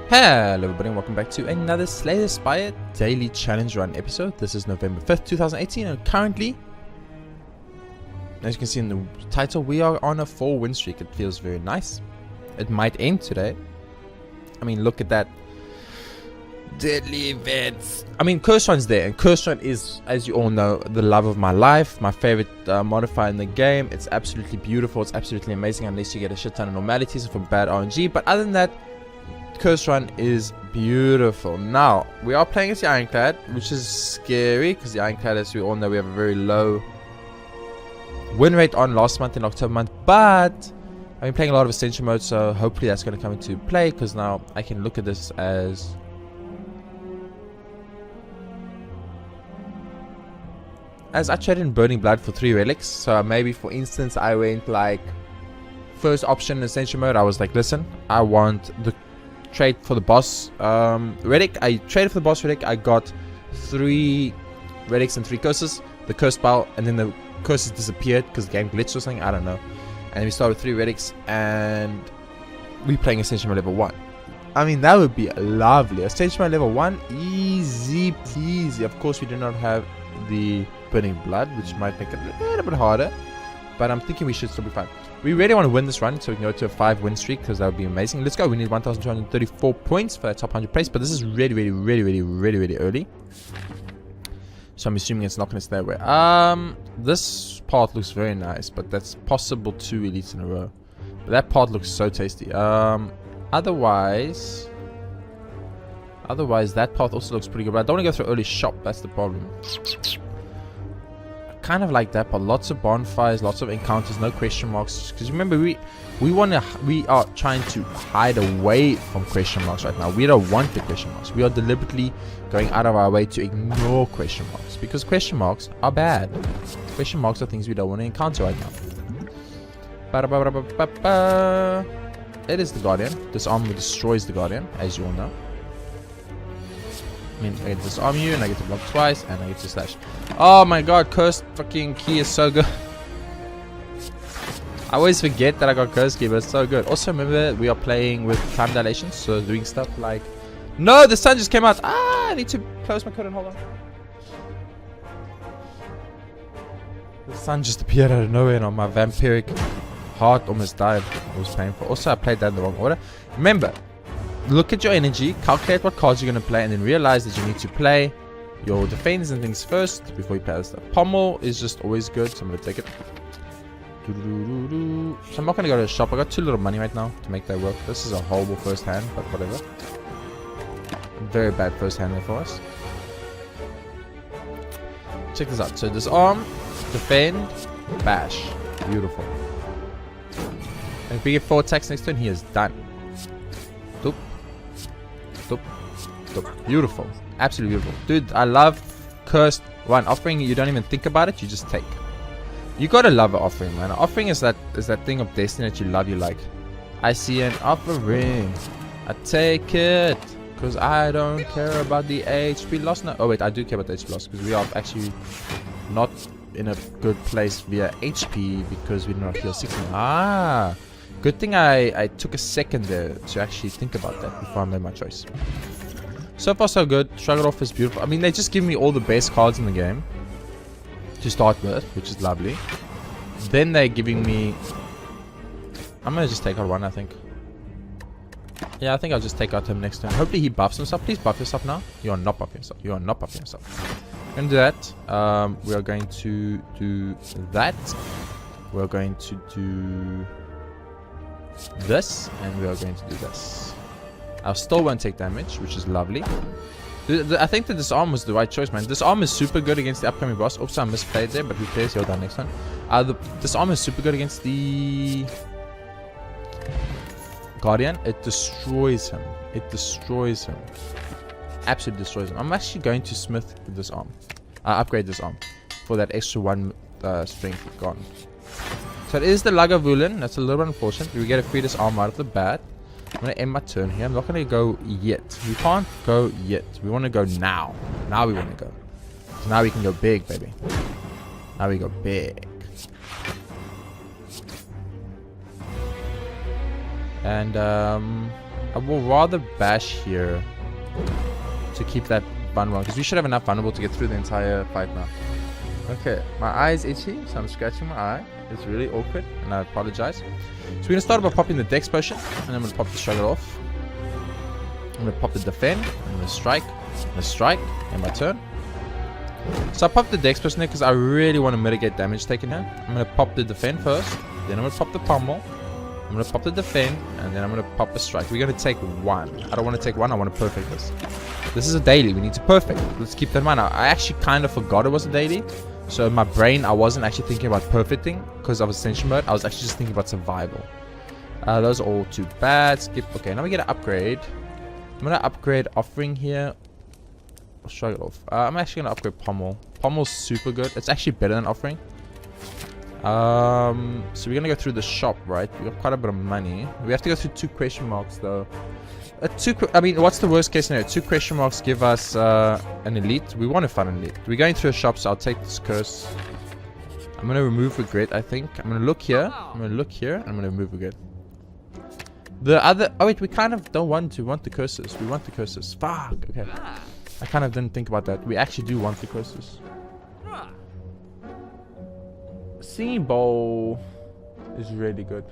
Hello everybody and welcome back to another Slay the Spire daily challenge run episode. This is November 5th, 2018 and currently, as you can see in the title, we are on a 4 win streak. It feels very nice. It might end today. I mean, look at that. Deadly events. I mean, Curse Run's there, and Curse Run is, as you all know, the love of my life, my favorite modifier in the game. It's absolutely beautiful, it's absolutely amazing unless you get a shit ton of normalities from bad RNG, but other than that, Curse Run is beautiful. Now, we are playing as the Ironclad, which is scary because the Ironclad, as we all know, we have a very low win rate on last month in October month, but I've been playing a lot of Ascension mode, so hopefully that's going to come into play because now I can look at this as I traded in Burning Blood for 3 relics. So maybe, for instance, I went like first option in Ascension mode. I was like, listen, I want the trade for the boss relic. I traded for the boss relic. I got 3 relics and 3 curses, the curse spell, and then the curses disappeared because the game glitched or something, I don't know. And then we started with 3 relics and we playing Ascension mode level 1. I mean, that would be lovely. Ascension mode level 1, easy peasy. Of course, we do not have the Burning Blood, which might make it a little bit harder, but I'm thinking we should still be fine. We really want to win this run so we can go to a 5 win streak because that would be amazing. Let's go. We need 1,234 points for that top 100 place, but this is really early, so I'm assuming it's not going to stay away. This part looks very nice, but that's possible 2 elites in a row. But that part looks so tasty. Otherwise that path also looks pretty good, but I don't want to go through early shop. That's the problem. I kind of like that part. Lots of bonfires, lots of encounters, no question marks. Because remember, we are trying to hide away from question marks right now. We don't want the question marks. We are deliberately going out of our way to ignore question marks because question marks are bad. Question marks are things we don't want to encounter right now. It is the Guardian. This armor destroys the Guardian, as you all know. I mean, I get to disarm you, and I get to block twice, and I get to slash. Oh my god, cursed fucking key is so good. I always forget that I got cursed key, but it's so good. Also, remember, we are playing with time dilation, so doing stuff like... No, the sun just came out. Ah, I need to close my curtain, hold on. The sun just appeared out of nowhere, and my vampiric heart almost died. It was painful. Also, I played that in the wrong order. Remember, look at your energy, calculate what cards you're going to play, and then realize that you need to play your defense and things first before you play other stuff. Pommel is just always good, so I'm going to take it. So I'm not going to go to the shop. I got 2 little money right now to make that work. This is a horrible first hand, but whatever. Very bad first hand there for us. Check this out. So disarm, defend, bash. Beautiful. And if we get 4 attacks next turn, he is done. Beautiful, absolutely beautiful, dude. I love cursed one offering. You don't even think about it, you just take. You gotta love an offering, man. An offering is that thing of destiny that you love. You like, I see an offering, I take it because I don't care about the HP loss. No, oh wait, I do care about the HP loss because we are actually not in a good place via HP because we do not heal 60. Ah, good thing I took a second there to actually think about that before I made my choice. So far so good. Shrug It Off is beautiful. I mean, they just give me all the best cards in the game to start with, which is lovely. Then they're giving me... I'm going to just take out 1, I think. Yeah, I think I'll just take out him next turn. Hopefully he buffs himself. Please buff yourself now. You are not buffing yourself. You are not buffing yourself. We're going to do that. We are going to do that. We're going to do this. And we are going to do this. I still won't take damage, which is lovely. I think that disarm was the right choice, man. Disarm is super good against the upcoming boss. Oops, I misplayed there, but who cares? He'll die next time. Disarm is super good against the Guardian. It destroys him. It destroys him. Absolutely destroys him. I'm actually going to smith this arm. Upgrade this arm for that extra 1 strength gone. So it is the Lagavulin. That's a little bit unfortunate. We get a free disarm right off the bat. I'm going to end my turn here. I'm not going to go yet. We can't go yet. We want to go now. Now we want to go. So now we can go big, baby. Now we go big. And I will rather bash here to keep that vulnerable, because we should have enough vulnerable to get through the entire fight now. Okay, my eye is itchy, so I'm scratching my eye. It's really awkward, and I apologize. So we're gonna start by popping the dex potion, and I'm gonna pop the struggle off. I'm gonna pop the defend, I'm gonna strike, and my turn. So I popped the dex potion because I really want to mitigate damage taken here. I'm gonna pop the defend first, then I'm gonna pop the pummel. I'm gonna pop the defend, and then I'm gonna pop a strike. We're gonna take one. I don't want to take one, I want to perfect this. This is a daily, we need to perfect. Let's keep that in mind. I actually kind of forgot it was a daily. So in my brain, I wasn't actually thinking about perfecting because I was Ascension mode. I was actually just thinking about survival. Those are all too bad. Skip. Okay, now we get an upgrade. I'm gonna upgrade offering here. I'll shrug it off. I'm actually gonna upgrade pommel. Pommel's super good. It's actually better than offering. So we're gonna go through the shop, right? We got quite a bit of money. We have to go through 2 question marks though. I mean, what's the worst case scenario? 2 question marks give us an elite. We want to find an elite. We're going through a shop, so I'll take this curse. I'm gonna remove regret, I think. I'm gonna look here. I'm gonna look here. I'm gonna remove regret. The other... Oh wait, we kind of don't want to want the curses. We want the curses. Fuck. Okay. I kind of didn't think about that. We actually do want the curses. Singing bowl is really good.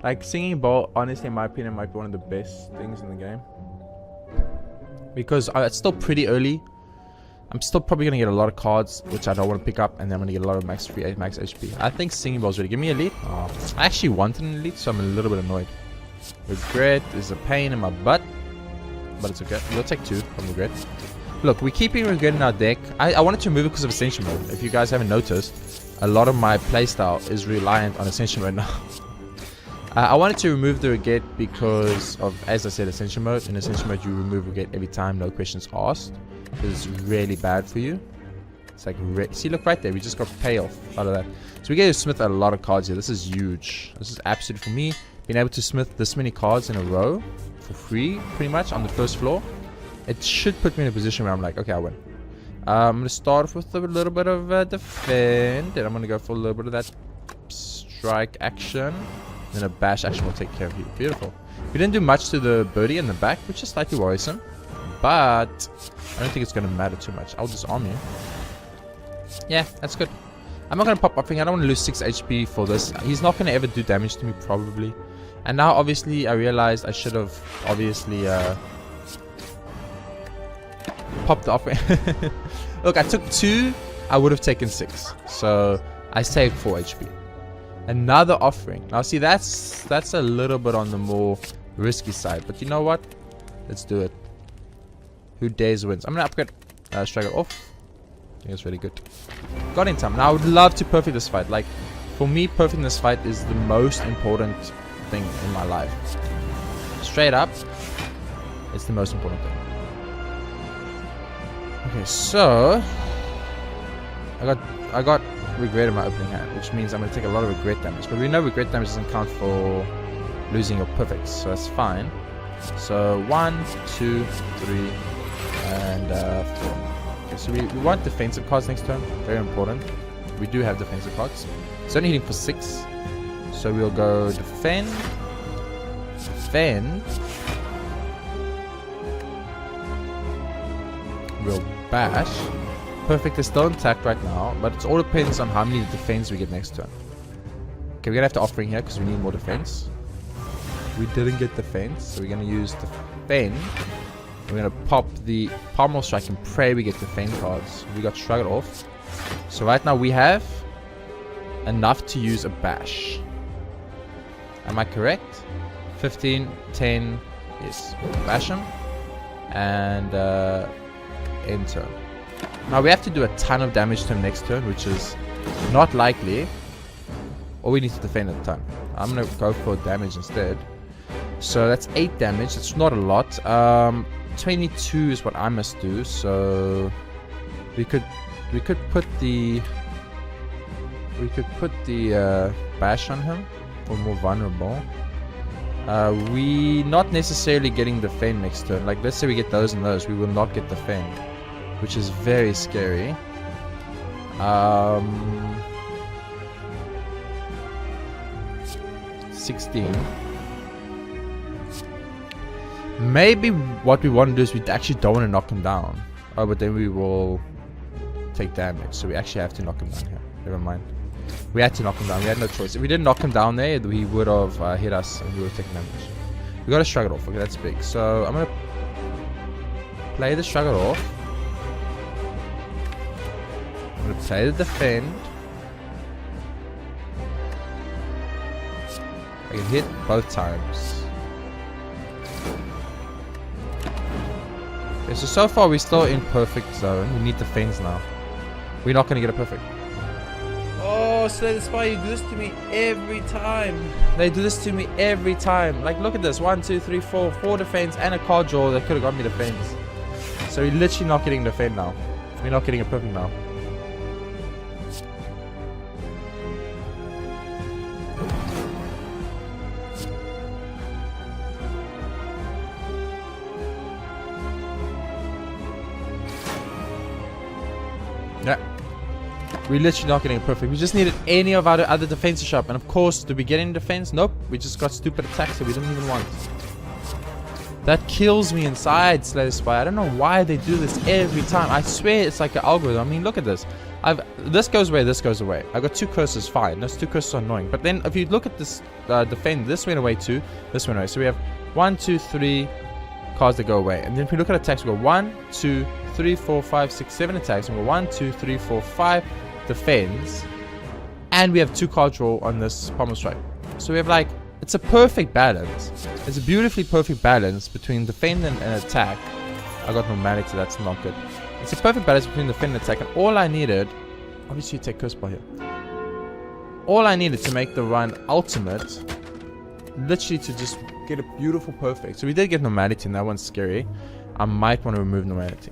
Like, singing bowl, honestly, in my opinion, might be one of the best things in the game. Because it's still pretty early. I'm still probably going to get a lot of cards, which I don't want to pick up. And then I'm going to get a lot of max HP. I think singing bowl is ready. Give me elite. Oh, I actually wanted an elite, so I'm a little bit annoyed. Regret is a pain in my butt. But it's okay. We'll take 2 from regret. Look, we're keeping regret in our deck. I wanted to remove it because of Ascension mode. If you guys haven't noticed, a lot of my playstyle is reliant on Ascension mode now. I wanted to remove the regret because of, as I said, Ascension mode. In Ascension mode, you remove regret every time, no questions asked. It's really bad for you. It's like, see, look right there. We just got payoff out of that. So we get to smith a lot of cards here. This is huge. This is absolute for me. Being able to smith this many cards in a row for free, pretty much, on the first floor. It should put me in a position where I'm like, okay, I win. I'm going to start off with a little bit of defend. And I'm going to go for a little bit of that strike action. Then a bash action will take care of you. Beautiful. We didn't do much to the birdie in the back, which is slightly worrisome. But I don't think it's going to matter too much. I'll disarm you. Yeah, that's good. I'm not going to pop upping. I don't want to lose 6 HP for this. He's not going to ever do damage to me, probably. And now, obviously, I realized I should have, obviously, popped the offering. Look, I took 2. I would have taken 6. So, I saved 4 HP. Another offering. Now, see, that's a little bit on the more risky side. But you know what? Let's do it. Who dares wins. I'm going to upgrade strike it off. I think it's really good. Got in time. Now, I would love to perfect this fight. Like, for me, perfecting this fight is the most important thing in my life. Straight up, it's the most important thing. Okay, so I got regret in my opening hand, which means I'm going to take a lot of regret damage. But we know regret damage doesn't count for losing your perfects, so that's fine. So 1, 2, 3, and 4. Okay, so we want defensive cards next turn. Very important. We do have defensive cards. It's only hitting for 6. So we'll go defend. We'll bash. Perfect is still intact right now, but it all depends on how many defense we get next turn. Okay, we're gonna have to offering here because we need more defense. We didn't get defense, so we're gonna use defend. We're gonna pop the pommel strike and pray we get defend cards. We got struggled off. So right now we have enough to use a bash. Am I correct? 15, 10, yes. Bash him. And end turn. Now we have to do a ton of damage to him next turn, which is not likely. Or we need to defend at the time. I'm gonna go for damage instead. So that's 8 damage. That's not a lot. 22 is what I must do. So we could put the bash on him. Or more vulnerable. We not necessarily getting defend next turn. Like, let's say we get those and those, we will not get defend, which is very scary. 16. Maybe what we want to do is we actually don't want to knock him down. Oh, but then we will take damage. So we actually have to knock him down here. Never mind. We had to knock him down. We had no choice. If we didn't knock him down there, he would have hit us and we would have taken damage. We got to shrug it off. Okay, that's big. So I'm going to play the shrug it off. I'm going to play the defend. I can hit both times. Okay, so far we're still in perfect zone. We need defense now. We're not going to get a perfect. Oh, Slay the Spire, you do this to me every time. They do this to me every time. Like, look at this. 1, 2, 3, 4. 4 defense and a card draw that could have got me defense. So we're literally not getting defend now. We're not getting a perfect now. Yeah. We're literally not getting it perfect. We just needed any of our other defense to show up. And of course, did we get any defense? Nope. We just got stupid attacks that we didn't even want. That kills me inside, Slay the Spire. I don't know why they do this every time. I swear it's like an algorithm. I mean, look at this. This goes away, this goes away. I got 2 curses, fine. Those 2 curses are annoying. But then if you look at this defend, this went away too. This went away. So we have 1, 2, 3 cards that go away. And then if we look at attacks, we go 1, 2, 3, 4, 5, 6, 7 attacks. And we go 1, 2, 3, 4, 5 defends. And we have 2 card draw on this Pommel Strike. So we have like, it's a perfect balance. It's a beautifully perfect balance between defend and attack. I got normality, that's not good. It's a perfect balance between defend and attack. And all I needed, obviously you take curse bar here. All I needed to make the run ultimate, literally to just get a beautiful perfect. So we did get normality and that one's scary. I might want to remove normality.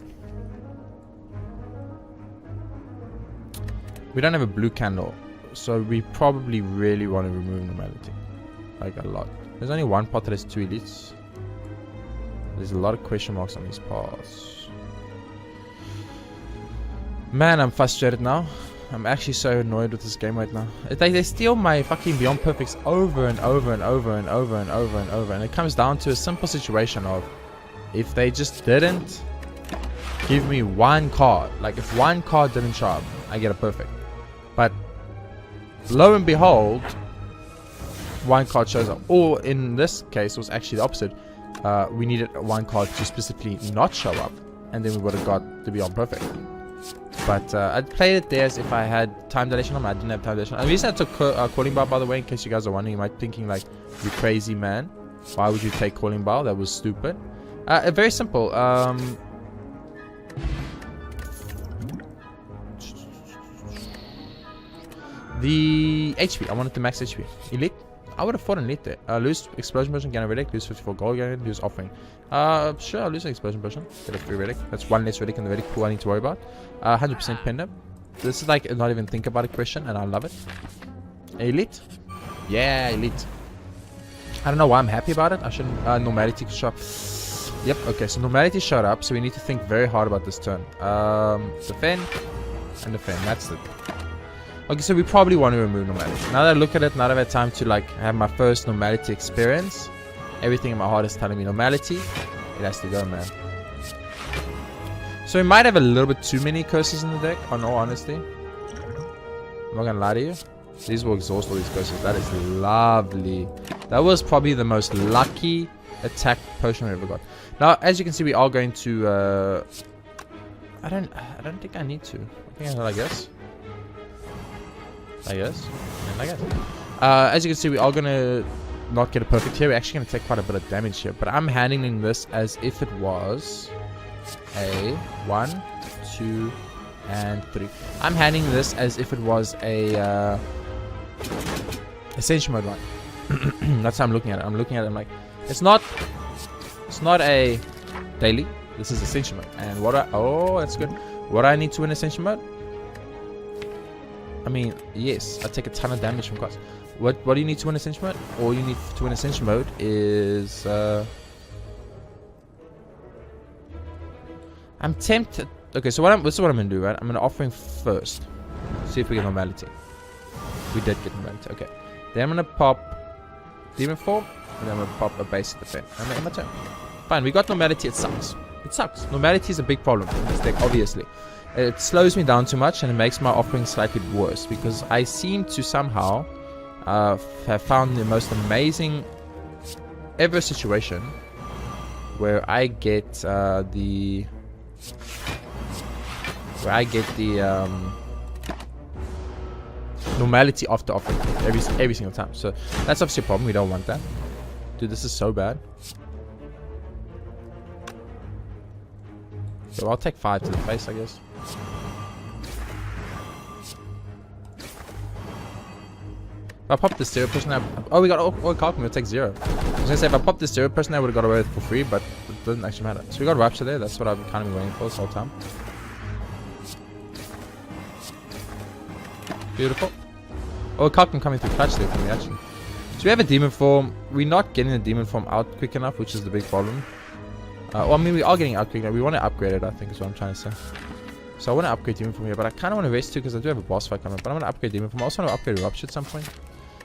We don't have a blue candle, so we probably really want to remove normality. Like a lot. There's only one part that has 2 elites. There's a lot of question marks on these parts. Man, I'm frustrated now. I'm actually so annoyed with this game right now. They steal my fucking Beyond Perfects over and over and over and over and over and over. And it comes down to a simple situation of, if they just didn't give me 1 card, like if 1 card didn't show up, I get a perfect. But lo and behold, 1 card shows up. Or in this case, it was actually the opposite. We needed 1 card to specifically not show up, and then we would have got to be on perfect. But I'd played it there as if I had time dilation on. I didn't have time dilation. And the reason I took Calling Bow, by the way, in case you guys are wondering, you might be thinking like, you crazy man, why would you take Calling Bow? That was stupid. Very simple. The HP, I wanted to max HP. Elite, I would have fought an elite there. Lose explosion potion, gain a relic, lose 54 gold, lose offering. Sure, I'll lose an explosion potion, get a free relic. That's 1 less relic in the relic pool I need to worry about. 100% pendant. This is like not even think about it question, and I love it. Elite, yeah, elite. I don't know why I'm happy about it. I shouldn't. Normality show up. Yep. Okay, so normality showed up, so we need to think very hard about this turn. Defend and defend. That's it. Okay, so we probably want to remove normality. Now that I look at it, now that I've had time to like have my first normality experience, everything in my heart is telling me normality. It has to go, man. So we might have a little bit too many curses in the deck, in all honesty. I'm not gonna lie to you. These will exhaust all these curses. That is lovely. That was probably the most lucky attack potion I ever got. Now, as you can see, we are going to. I don't think I need to. I guess. As you can see, we are gonna not get a perfect here. We're actually gonna take quite a bit of damage here, but I'm handling this as if it was a 1, 2, and 3. I'm handling this as if it was a Ascension mode one. That's how I'm looking at it. I'm looking at it. I'm like, it's not a daily. This is Ascension mode. And oh, that's good. What do I need to win Ascension mode? I mean, yes, I take a ton of damage from cards. What do you need to win Ascension mode? All you need to win Ascension mode is I'm tempted. Okay, so this is what I'm gonna do, right? I'm gonna offering first. See if we get normality. We did get normality. Okay. Then I'm gonna pop Demon Form, and then I'm gonna pop a basic defense. I'm gonna end my turn. Fine, we got normality. It sucks. It sucks. Normality is a big problem in this deck, obviously. It slows me down too much and it makes my offering slightly worse because I seem to somehow have found the most amazing ever situation where I get the normality of the offering every single time. So that's obviously a problem. We don't want that. Dude, this is so bad. So I'll take 5 to the face, I guess. If I pop the 0 person now, oh, we got all Corbin, we'll take 0. I was gonna say if I popped the 0 person, I would have got away with it for free, but it doesn't actually matter. So we got Rapture there. That's what I've kind of been waiting for this whole time. Beautiful. Oh, Corbin coming through clutch there for me actually. So we have a demon form. We're not getting the demon form out quick enough, which is the big problem. Well, I mean, we are getting out quick enough. We want to upgrade it, I think, is what I'm trying to say. So I want to upgrade demon form here, but I kind of want to rest too because I do have a boss fight coming up. But I'm going to upgrade demon form. I also want to upgrade Rupture at some point.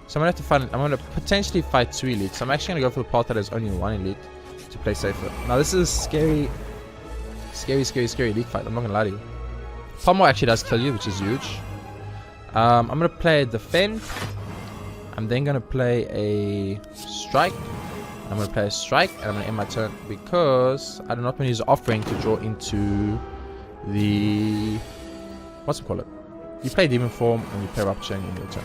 So I'm going to have to find. I'm going to potentially fight 2 elites. So I'm actually going to go for the path that has only 1 elite to play safer. Now this is a scary elite fight. I'm not going to lie to you. Pommel actually does kill you, which is huge. I'm going to play defend. I'm then going to play a strike. I'm going to play a strike and I'm going to end my turn because I do not want to use offering to draw into the... what's it called? You play demon form and you play rupture and you end your turn.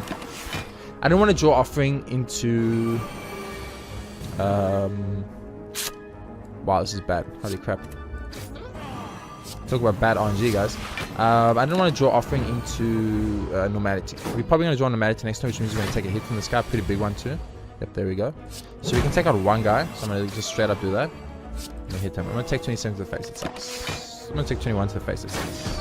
I don't want to draw offering into... wow, this is bad. Holy crap. Talk about bad RNG, guys. I don't want to draw offering into normality. We're probably going to draw normality next turn, which means we're going to take a hit from this guy. Pretty big one too. Yep, there we go. So we can take out 1 guy. So I'm going to just straight up do that. I'm going to hit him. I'm going to take 27 to the face. It sucks. I'm going to take 21 to the face. It sucks.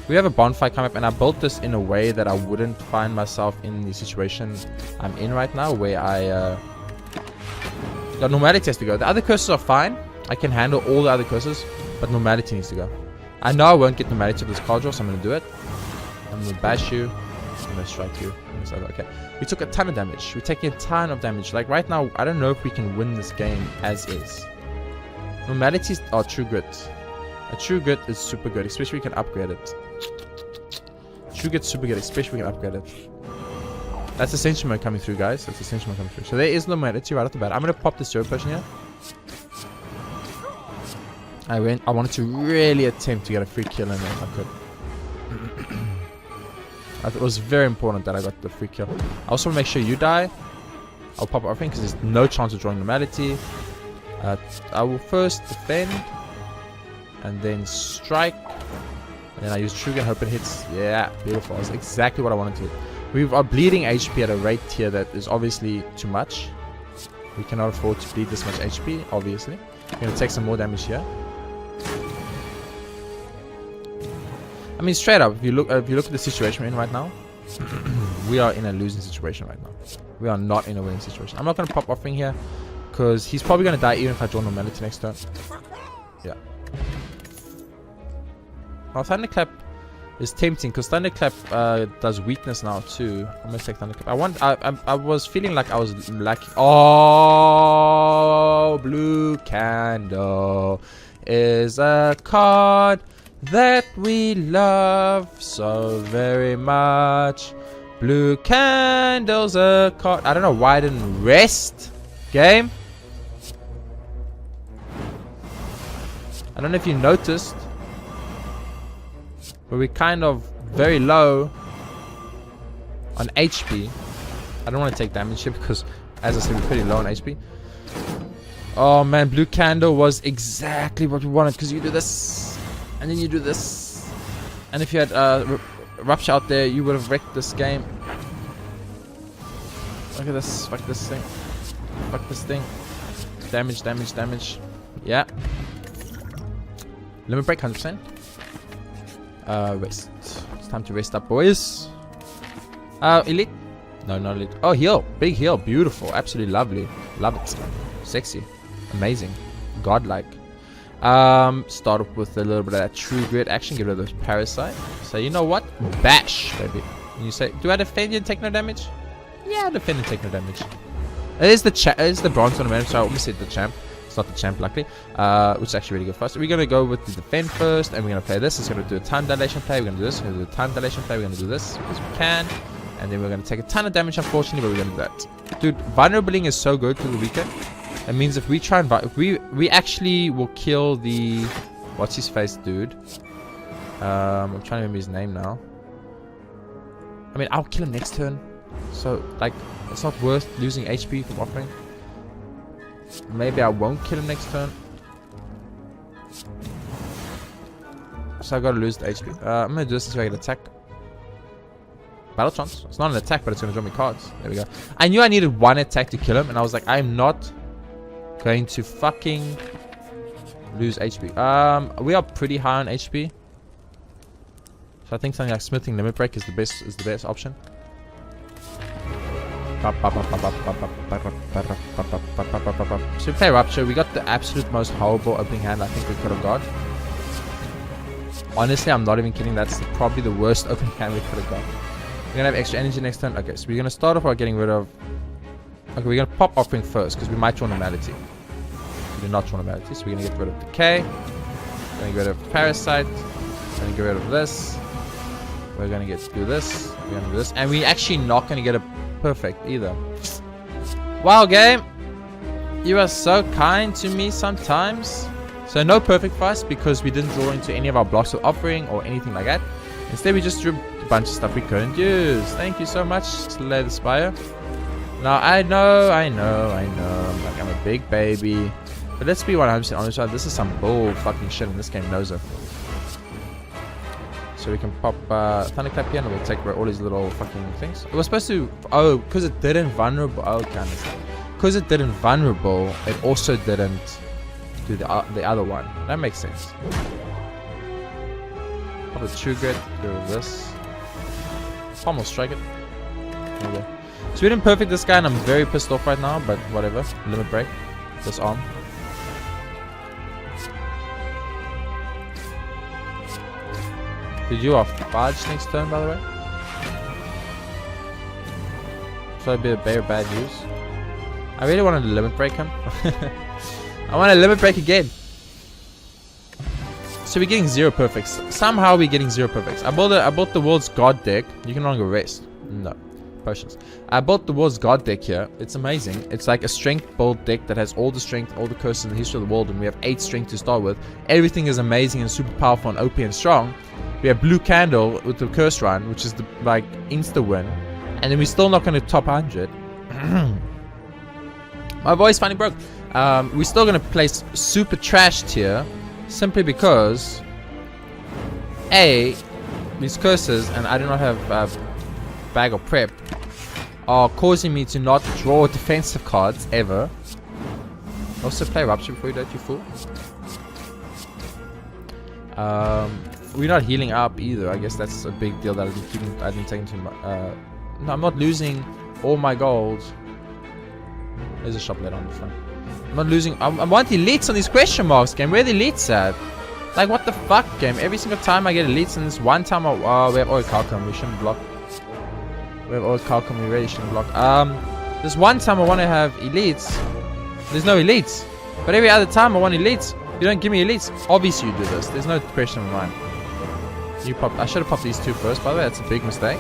We have a bonfire coming up, and I built this in a way that I wouldn't find myself in the situation I'm in right now, where the normality has to go. The other curses are fine. I can handle all the other curses, but normality needs to go. I know I won't get normality with this card draw, so I'm going to do it. I'm going to bash you. I'm going to strike you. Okay. We took a ton of damage. We're taking a ton of damage. Like right now, I don't know if we can win this game as is. Normalities are true grit. A true grit is super good, especially if we can upgrade it. True grit super good, especially if we can upgrade it. That's Ascension mode coming through, guys. That's Ascension mode coming through. So there is normality right off the bat. I'm going to pop the 0 person here. I wanted to really attempt to get a free kill in there if I could. I thought it was very important that I got the free kill. I also want to make sure you die. I'll pop everything because there's no chance of drawing normality. I will first defend and then strike, and then I use trigger and hope it hits. Yeah, beautiful. That's exactly what I wanted to do. We are bleeding HP at a rate here that is obviously too much. We cannot afford to bleed this much HP, obviously. We're going to take some more damage here. I mean, straight up, if you look at the situation we're in right now, we are in a losing situation right now. We are not in a winning situation. I'm not going to pop offering here because he's probably going to die even if I draw normality next turn. Yeah. Now Thunderclap is tempting because Thunderclap does weakness now too. I'm going to take Thunderclap. I was feeling like I was lacking. Oh, Blue Candle is a card that we love so very much. Blue Candle's a card. I don't know why I didn't rest. Game. I don't know if you noticed, but we're kind of very low on HP. I don't want to take damage here because, as I said, we're pretty low on HP. Oh man, Blue Candle was exactly what we wanted because you do this. And then you do this. And if you had Rupture out there, you would have wrecked this game. Look at this. Fuck this thing. Fuck this thing. Damage, damage, damage. Yeah. Limit break, 100%. Rest. It's time to rest up, boys. Elite? No, not elite. Oh, heal. Big heal. Beautiful. Absolutely lovely. Love it. Sexy. Amazing. Godlike. Start off with a little bit of that true grit action, get rid of the parasite. So you know what? Bash, baby. And you say, do I defend and take no damage? Yeah, I defend and take no damage. It is the bronze tournament, so I almost said the champ. It's not the champ, luckily, which is actually really good for us. We're going to go with the defend first, and we're going to play this. It's going to do a time dilation play. We're going to do this. We're going to do a time dilation play. We're going to do this because we can. And then we're going to take a ton of damage, unfortunately, but we're going to do that. Dude, vulnerabling is so good for the weekend. It means if we try and... we actually will kill the... What's his face, dude? I'm trying to remember his name now. I mean, I'll kill him next turn. So, like, it's not worth losing HP from offering. Maybe I won't kill him next turn. So I gotta lose the HP. I'm gonna do this so I can attack. Battle chance. It's not an attack, but it's gonna draw me cards. There we go. I knew I needed one attack to kill him, and I was like, I'm not going to fucking lose HP. We are pretty high on HP. So I think something like Smithing Limit Break is the best option. So we play Rupture. We got the absolute most horrible opening hand I think we could have got. Honestly, I'm not even kidding. That's probably the worst opening hand we could have got. We're gonna have extra energy next turn. Okay, so we're gonna start off by getting rid of... Okay, we're gonna pop Offering first because we might draw Normality. We do not draw Normality, so we're gonna get rid of Decay. We're gonna get rid of Parasite. We're gonna get rid of this. We're gonna do this. We're gonna do this. And we're actually not gonna get a perfect either. Wow, game. You are so kind to me sometimes. So no perfect for us because we didn't draw into any of our blocks of Offering or anything like that. Instead, we just drew a bunch of stuff we couldn't use. Thank you so much, Slay the Spire. Now, I know. I'm a big baby. But let's be 100% honest. This is some bull fucking shit, and this game knows it. So we can pop Thunderclap here, and we'll take all these little fucking things. It was supposed to... Oh, because it didn't vulnerable... Oh, okay, I understand. Because it didn't vulnerable, it also didn't do the other one. That makes sense. Pop the True Grit, do this. Pommel Strike it. There we go. So we didn't perfect this guy, and I'm very pissed off right now, but whatever. Limit Break. Disarm. Did you off Barge next turn, by the way? So it'd be a bad news. I really wanted to Limit Break him. I want to Limit Break again. So we're getting 0 perfects. Somehow we're getting 0 perfects. I bought the World's God deck. You can no longer rest. No. Potions. I bought the World's God deck here. It's amazing. It's like a strength build deck that has all the strength, all the curses in the history of the world, and we have 8 strength to start with. Everything is amazing and super powerful and OP and strong. We have Blue Candle with the Curse Run, which is the like insta win, and then we're still not going to top 100. My voice finally broke. We're still going to place super trash tier simply because these curses, and I do not have Bag of Prep, are causing me to not draw defensive cards ever. Also play Rupture before you do it, you fool. We're not healing up either. I guess that's a big deal that I didn't take into no, I'm not losing all my gold. There's a shop letter on the front. I'm not losing. I want elites on these question marks, game. Where are the elites at? Like, what the fuck, game? Every single time I get elites, and this one time we have Oil Calcum. We shouldn't block. We have Oil Calcum. We really shouldn't block. This one time I want to have elites. There's no elites. But every other time I want elites. You don't give me elites. Obviously you do this. There's no question of mine. You pop. I should have popped these 2 first, by the way. That's a big mistake.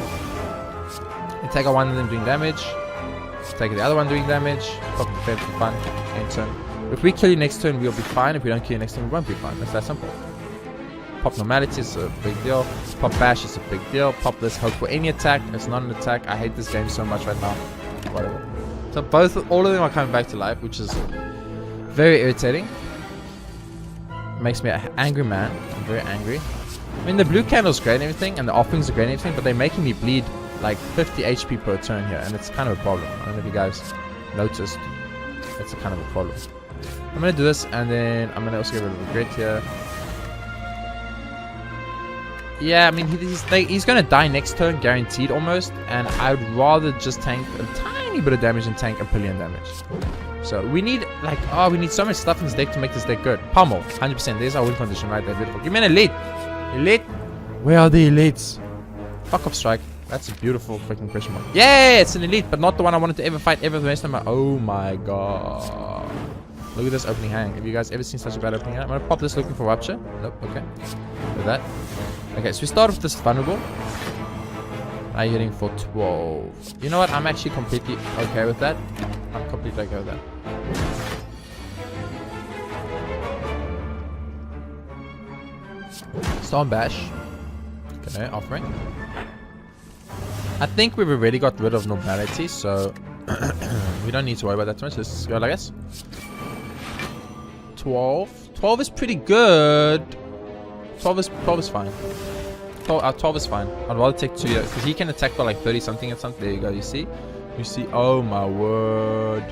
You take out one of them doing damage. Take the other one doing damage. Pop the fed for fun. End turn. If we kill you next turn, we'll be fine. If we don't kill you next turn, we won't be fine. It's that simple. Pop Normality is a big deal. Pop Bash is a big deal. Pop this. Hope for any attack. It's not an attack. I hate this game so much right now. Whatever. So all of them are coming back to life, which is very irritating. Makes me an angry man. I'm very angry. I mean, the Blue Candle's great and everything, and the Offerings are great and everything, but they're making me bleed like 50 HP per turn here, and it's kind of a problem. I don't know if you guys noticed. It's a kind of a problem. I'm gonna do this, and then I'm gonna also get rid of the Grit here. Yeah, I mean, he's gonna die next turn, guaranteed almost, and I'd rather just tank a tiny bit of damage and tank a billion damage. So we need we need so much stuff in this deck to make this deck good. Pummel, 100%. There's our win condition right there. Beautiful. Give me an elite. Elite? Where are the elites? Fuck off, Strike. That's a beautiful freaking question mark. Yeah, it's an elite, but not the one I wanted to ever fight ever the rest of my... Oh my god. Look at this opening hand. Have you guys ever seen such a bad opening hand? I'm gonna pop this looking for rupture. Nope, okay. Look at that. Okay, so we start with this vulnerable. Now you're hitting for 12. You know what? I'm actually completely okay with that. I'm completely okay with that. Storm Bash. Okay, offering. I think we've already got rid of normality, so we don't need to worry about that too much. Let's go like this. 12. 12 is pretty good. 12 is fine. 12 is fine. I'd rather take 2 because he can attack for like 30 something and something. There you go. You see? You see? Oh my word.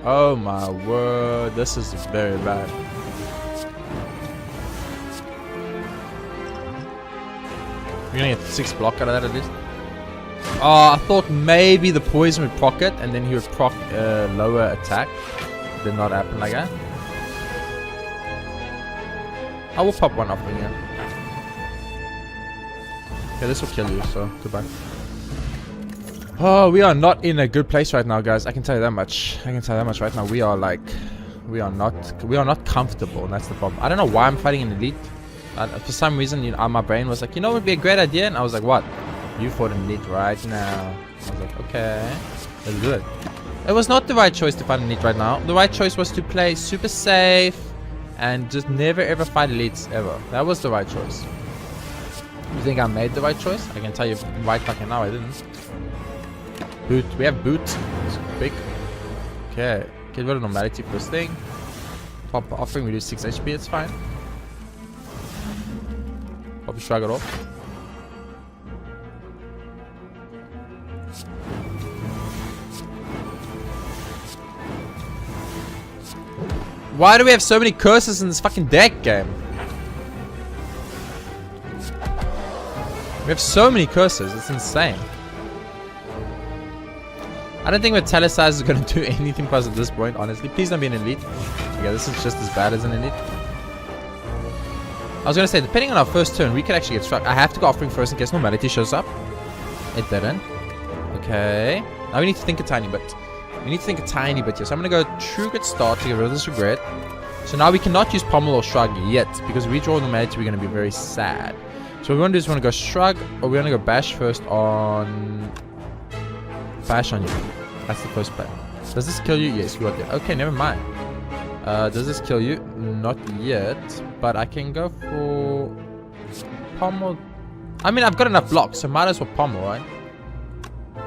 Oh my word. This is very bad. We're gonna get 6 block out of that at least. Oh, I thought maybe the poison would proc it and then he would proc lower attack. Did not happen like that. I will pop one offering here. Okay, this will kill you, so goodbye. Oh, we are not in a good place right now, guys. I can tell you that much. I can tell you that much right now. We are not comfortable, and that's the problem. I don't know why I'm fighting an elite. For some reason, you know, my brain was like, you know, it would be a great idea, and I was like, what? You fought an elite right now. I was like, okay, let's do it. It was not the right choice to fight an elite right now. The right choice was to play super safe and just never ever fight elites ever. That was the right choice. You think I made the right choice? I can tell you right fucking now I didn't. Boot. We have boot. It's big. Okay. Get rid of normality first thing. Pop offering. We do 6 HP. It's fine. Probably shrug it off. Why do we have so many curses in this fucking deck game? We have so many curses. It's insane. I don't think Metallicize is going to do anything for us at this point, honestly. Please don't be an elite. Okay, this is just as bad as an elite. I was going to say, depending on our first turn, we could actually get struck. I have to go offering first in case normality shows up. It didn't. Okay. Now we need to think a tiny bit. We need to think a tiny bit here. So I'm going to go True Good Start to get rid of this regret. So now we cannot use Pommel or Shrug yet. Because if we draw normality, we're going to be very sad. So what we want to do is we want to go Shrug, or we want to go Bash first on... Bash on you. That's the first play. Does this kill you? Yes, you got it. Okay, never mind. Does this kill you? Not yet. But I can go for... Pommel. I mean, I've got enough blocks, so might as well Pommel, right?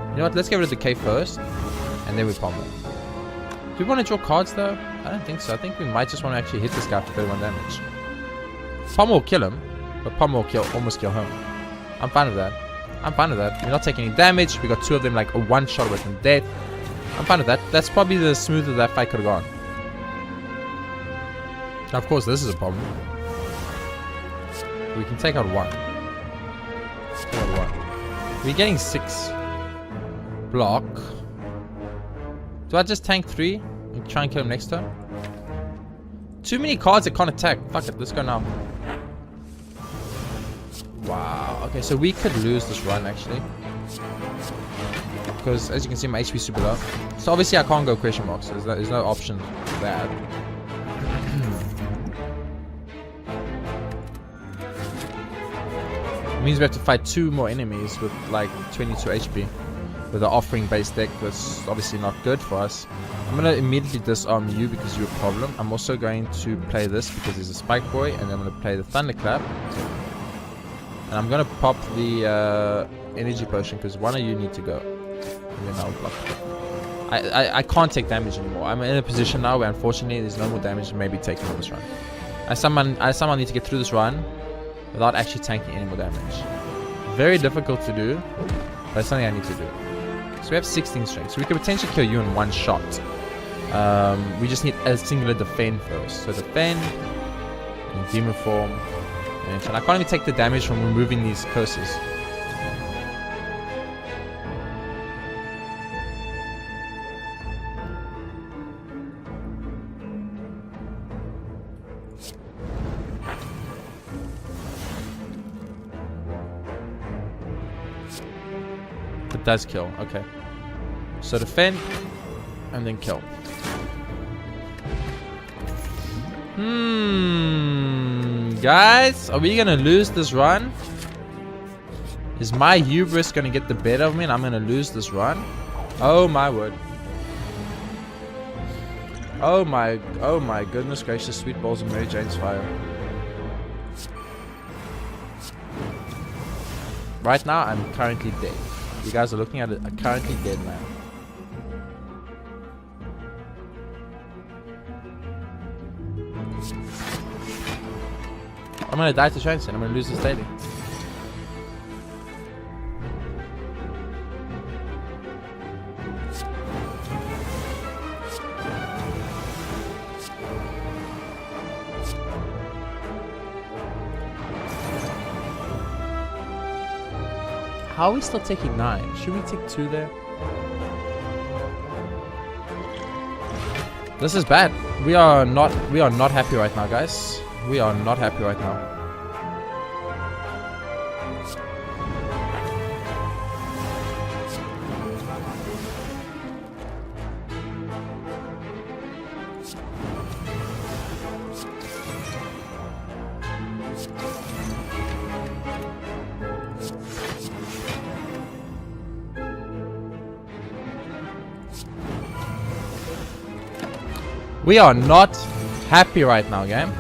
You know what? Let's get rid of the K first. And then we Pommel. Do we want to draw cards, though? I don't think so. I think we might just want to actually hit this guy for 31 damage. Pommel will kill him. But Pommel will almost kill him. I'm fine with that. I'm fine with that. We're not taking any damage. We got 2 of them like a one-shot away from death. I'm fine with that. That's probably the smoother that fight could have gone. Now, of course, this is a problem. We can take out 1. Take out 1. We're getting 6 block. Do I just tank 3 and try and kill him next turn? Too many cards that can't attack. Fuck it. Let's go now. Wow. Okay, so we could lose this run actually. Because as you can see, my HP is super low. So obviously I can't go question marks. There's no option for that. It means we have to fight 2 more enemies with like 22 HP. With an offering based deck that's obviously not good for us. I'm going to immediately disarm you because you're a problem. I'm also going to play this because he's a Spike Boy. And I'm going to play the Thunderclap. And I'm going to pop the energy potion because one of you need to go. And then I'll block. I can't take damage anymore. I'm in a position now where unfortunately there's no more damage maybe taken on this run. I somehow need to get through this run without actually tanking any more damage. Very difficult to do, but it's something I need to do. So we have 16 strength. So we could potentially kill you in 1 shot. We just need a singular defend first. So defend, and demon form. And I can't even take the damage from removing these curses. It does kill. Okay. So defend and then kill. Guys, are we gonna lose this run? Is my hubris gonna get the better of me and I'm gonna lose this run? Oh my word. Oh my goodness gracious, sweet balls of Mary Jane's fire. Right now, I'm currently dead. You guys are looking at it, a currently dead man. I'm gonna die to chance and I'm gonna lose this daily. How are we still taking 9? Should we take 2 there? This is bad. We are not happy right now, guys. We are not happy right now. We are not happy right now, game.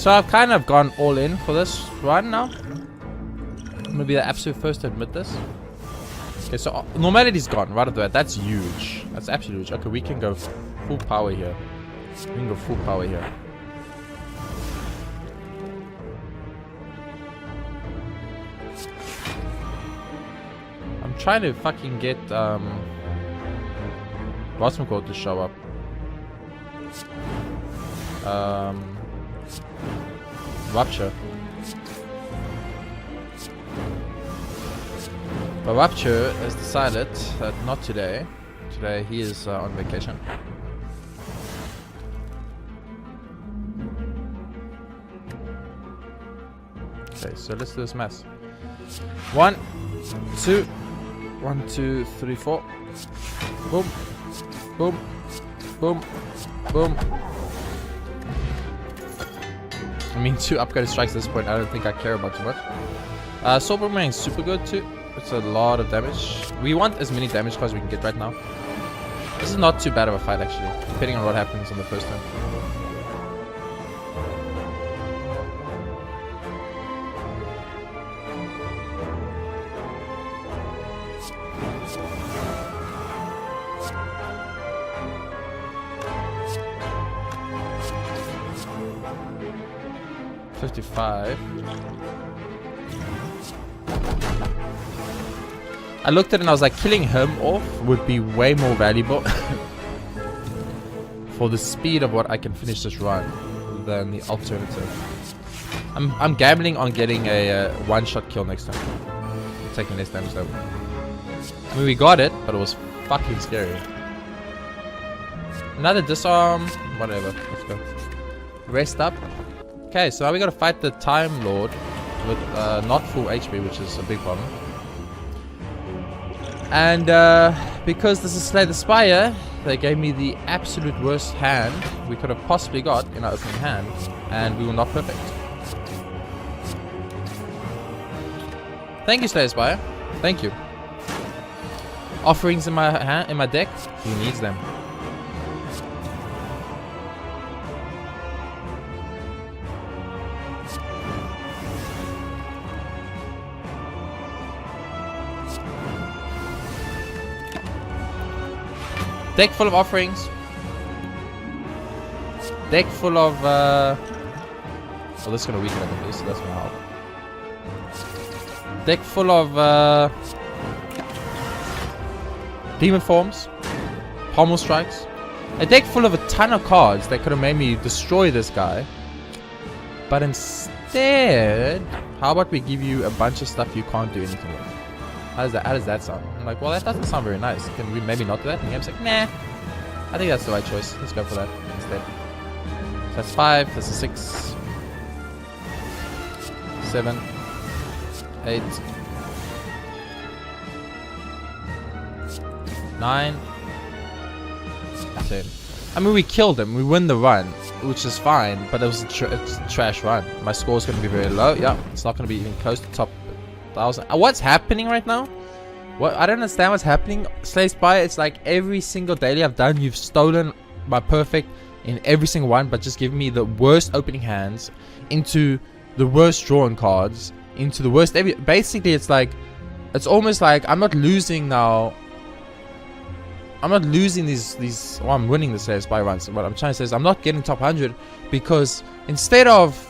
So I've kind of gone all in for this run now. I'm gonna be the absolute first to admit this. Okay, so normality's gone right at the way. That's huge. That's absolutely huge. Okay, we can go full power here. We can go full power here. I'm trying to fucking get what's my code to show up. Rupture. But Rupture has decided that not today. Today he is on vacation. Okay, so let's do this mess. 1, 2, 1, 2, 3, 4. Boom, boom, boom, boom. I mean, 2 upgraded strikes at this point, I don't think I care about too much. Sword Boomerang is super good too. It's a lot of damage. We want as many damage cards we can get right now. This is not too bad of a fight actually, depending on what happens on the first turn. I looked at it and I was like, killing him off would be way more valuable for the speed of what I can finish this run than the alternative. I'm gambling on getting a one-shot kill next time. Taking less damage though. I mean, we got it, but it was fucking scary. Another disarm. Whatever. Let's go. Rest up. Okay, so now we gotta fight the Time Lord with not full HP, which is a big problem. And because this is Slay the Spire, they gave me the absolute worst hand we could have possibly got in our opening hand, and we were not perfect. Thank you, Slay the Spire. Thank you. Offerings in my deck. He needs them. Deck full of offerings. Deck full of oh, this is gonna weaken it at least, so that's gonna help. Deck full of demon forms, pommel strikes. A deck full of a ton of cards that could have made me destroy this guy. But instead, how about we give you a bunch of stuff you can't do anything with? How does that sound? I'm like, well, that doesn't sound very nice. Can we maybe not do that? And the game's like, nah. I think that's the right choice. Let's go for that instead. So that's 5, that's a 6, 7, 8, 9, 10. I mean, we killed him. We win the run, which is fine, but it was a trash run. My score is going to be very low. Yeah, it's not going to be even close to top 1,000. What's happening right now? What, I don't understand what's happening. Slay the Spire, it's like every single daily I've done, you've stolen my perfect in every single one, but just giving me the worst opening hands, into the worst drawing cards, into the worst basically it's like, it's almost like I'm not losing now. I'm not losing these well, I'm winning the Slay the Spire runs. What I'm trying to say is I'm not getting top 100 because instead of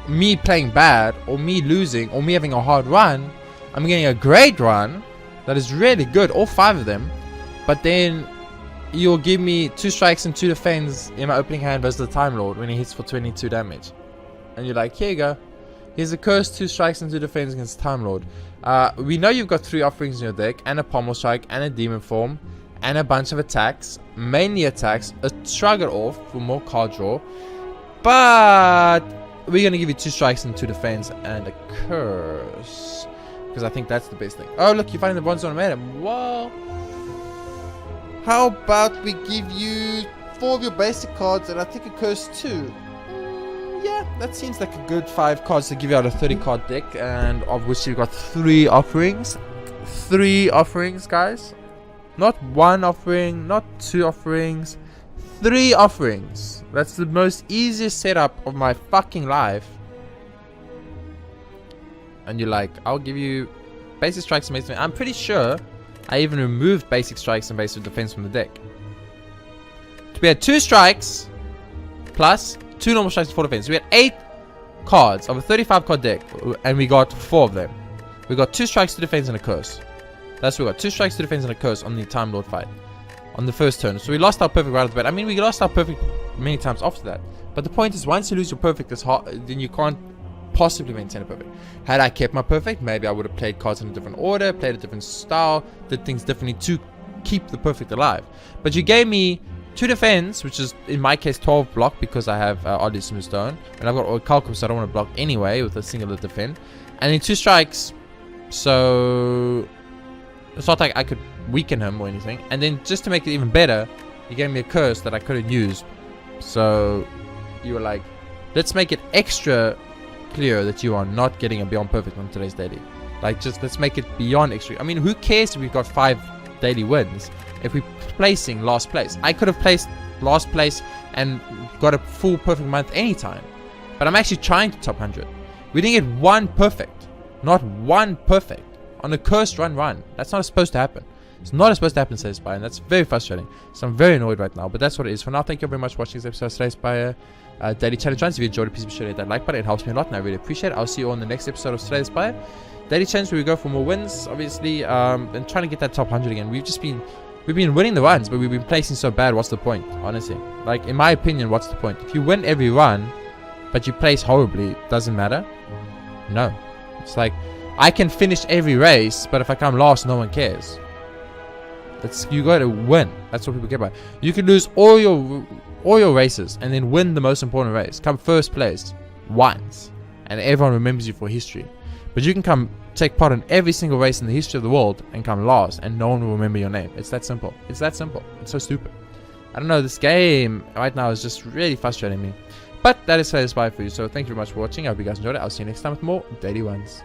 me playing bad or me losing or me having a hard run, I'm getting a great run that is really good, all 5 of them, but then you'll give me 2 strikes and 2 defense in my opening hand versus the Time Lord when he hits for 22 damage. And you're like, here you go. Here's a curse, 2 strikes and 2 defense against Time Lord. We know you've got 3 offerings in your deck, and a pommel strike, and a demon form, and a bunch of attacks, mainly attacks, a shrug it off for more card draw, but we're gonna give you 2 strikes and 2 defense and a curse, because I think that's the best thing. Oh look, you're finding the bronze ornamentum. Well, how about we give you 4 of your basic cards and I think a curse too. Yeah, that seems like a good 5 cards to give you out a 30 card deck, and of which you've got 3 offerings. 3 offerings, guys. Not 1 offering, not 2 offerings. 3 offerings. That's the most easiest setup of my fucking life. And you're like, I'll give you basic strikes and basic defense. I'm pretty sure I even removed basic strikes and basic defense from the deck. So we had 2 strikes plus 2 normal strikes and 4 defense. So we had 8 cards of a 35 card deck, and we got 4 of them. We got 2 strikes to defense and a curse. That's what we got. 2 strikes to defense and a curse on the Time Lord fight. On the first turn. So we lost our perfect right off the bat. I mean, we lost our perfect many times after that. But the point is, once you lose your perfect, it's hard, then you can't possibly maintain a perfect. Had I kept my perfect, maybe I would have played cards in a different order, played a different style, did things differently to keep the perfect alive. But you gave me 2 defense, which is in my case 12 block because I have oddly smooth stone, and I've got Calcum, so I don't want to block anyway with a singular defend, and then 2 strikes, so it's not like I could weaken him or anything. And then just to make it even better, you gave me a curse that I couldn't use, so you were like, let's make it extra clear that you are not getting a beyond perfect on today's daily. Like, just let's make it beyond extra. I mean, who cares if we've got 5 daily wins if we're placing last place? I could have placed last place and got a full perfect month anytime, but I'm actually trying to top 100. We didn't get 1 perfect, not 1 perfect on a cursed run. That's not supposed to happen. It's not supposed to happen in Slay the Spire, and that's very frustrating. So I'm very annoyed right now, but that's what it is. For now, thank you very much for watching this episode of Slay the Spire Daily Challenge Runs. If you enjoyed it, please be sure to hit that like button. It helps me a lot, and I really appreciate it. I'll see you all in the next episode of Slay the Spire Daily Challenge, where we go for more wins, obviously, and trying to get that top 100 again. We've just been We've been winning the runs, but we've been placing so bad. What's the point? Honestly, like in my opinion, what's the point? If you win every run, but you place horribly, doesn't matter. No, it's like I can finish every race, but if I come last, no one cares. You got to win. That's what people care about. You can lose all your races and then win the most important race. Come first place once, and everyone remembers you for history. But you can come take part in every single race in the history of the world and come last, and no one will remember your name. It's that simple. It's that simple. It's so stupid. I don't know. This game right now is just really frustrating me. But that is Slay the Spire for you. So thank you very much for watching. I hope you guys enjoyed it. I'll see you next time with more Daily Ones.